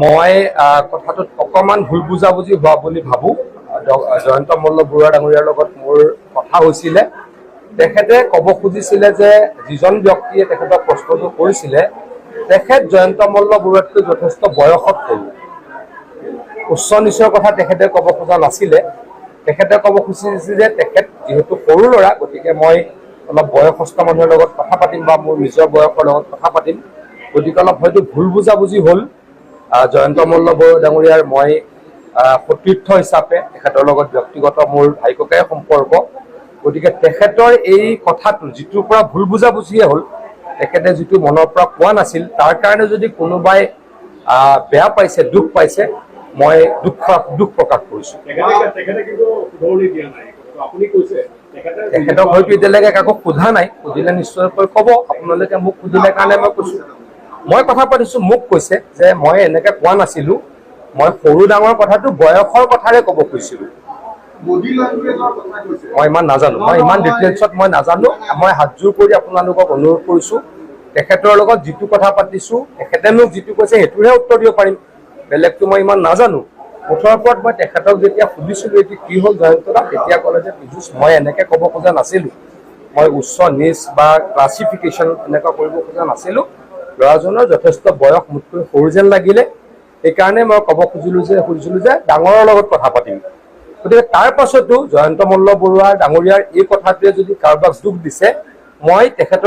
মই কথাটোত অকণমান ভুল বুজাবুজি হোৱা বুলি ভাবোঁ। জয়ন্ত মল্ল বৰুৱা ডাঙৰীয়াৰ লগত মোৰ কথা হৈছিলে। তেখেতে ক'ব খুজিছিলে যে যিজন ব্যক্তিয়ে তেখেতক প্ৰশ্নটো কৰিছিলে তেখেত জয়ন্ত মল্ল বৰুৱাতকৈ যথেষ্ট বয়সত সৰু। উচ্চ নিচৰ কথা তেখেতে ক'ব খোজা নাছিলে। তেখেতে ক'ব খুজিছিল যে তেখেত যিহেতু সৰু ল'ৰা, গতিকে মই অলপ বয়সস্থ মানুহৰ লগত কথা পাতিম বা মোৰ নিজৰ বয়সৰ লগত কথা পাতিম। গতিকে অলপ হয়তো ভুল বুজাবুজি হ'ল। জয়ন্ত মল্ল বৰুৱা ডাঙৰীয়াৰ মই সতীৰ্থ হিচাপে তেখেতৰ লগত ব্যক্তিগত মোৰ ভাই ককাই সম্পৰ্ক। গতিকে তেখেতৰ এই কথাটো যিটোৰ পৰা ভুল বুজাবুজিয়ে হ'ল, তেখেতে যিটো মনৰ পৰা কোৱা নাছিল, তাৰ কাৰণে যদি কোনোবাই বেয়া পাইছে, দুখ পাইছে, মই দুখ প্ৰকাশ কৰিছোঁ। তেখেতক হয়তো এতিয়ালৈকে কাকো সোধা নাই, সুধিলে নিশ্চয়কৈ ক'ব। আপোনালোকে মোক সুধিলে কাৰণে মই কৈছোঁ। মই কথা পাতিছোঁ, মোক কৈছে যে মই এনেকৈ কোৱা নাছিলোঁ, মই সৰু ডাঙৰ কথাটো বয়সৰ কথাৰে ক'ব খুজিছিলোঁ। মই ইমান নাজানো, মই ইমান ডিটেইলছত মই নাজানো। মই হাতযোৰ কৰি আপোনালোকক অনুৰোধ কৰিছোঁ, তেখেতৰ লগত যিটো কথা পাতিছোঁ, তেখেতে মোক যিটো কৈছে সেইটোহে উত্তৰ দিব পাৰিম। বেলেগটো মই ইমান নাজানো। মুঠৰ ওপৰত মই তেখেতক যেতিয়া সুধিছিলোঁ এইটো কি হ'ল জয়ন্তদা, তেতিয়া ক'লে যে পীযুষ মই এনেকৈ ক'ব খোজা নাছিলোঁ, মই উচ্চ নিচ বা ক্লাছিফিকেশ্যন এনেকুৱা কৰিব খোজা নাছিলোঁ। ল'ৰাজনৰ যথেষ্ট বয়স মোতকৈ সৰু যেন লাগিলে, সেইকাৰণে মই ক'ব খুজিছিলোঁ যে ডাঙৰৰ লগত কথা পাতিম। গতিকে তাৰ পাছতো জয়ন্ত মল্ল বৰুৱা ডাঙৰীয়াৰ এই কথাটোৱে যদি কাৰোবাক দুখ দিছে, মই তেখেতৰ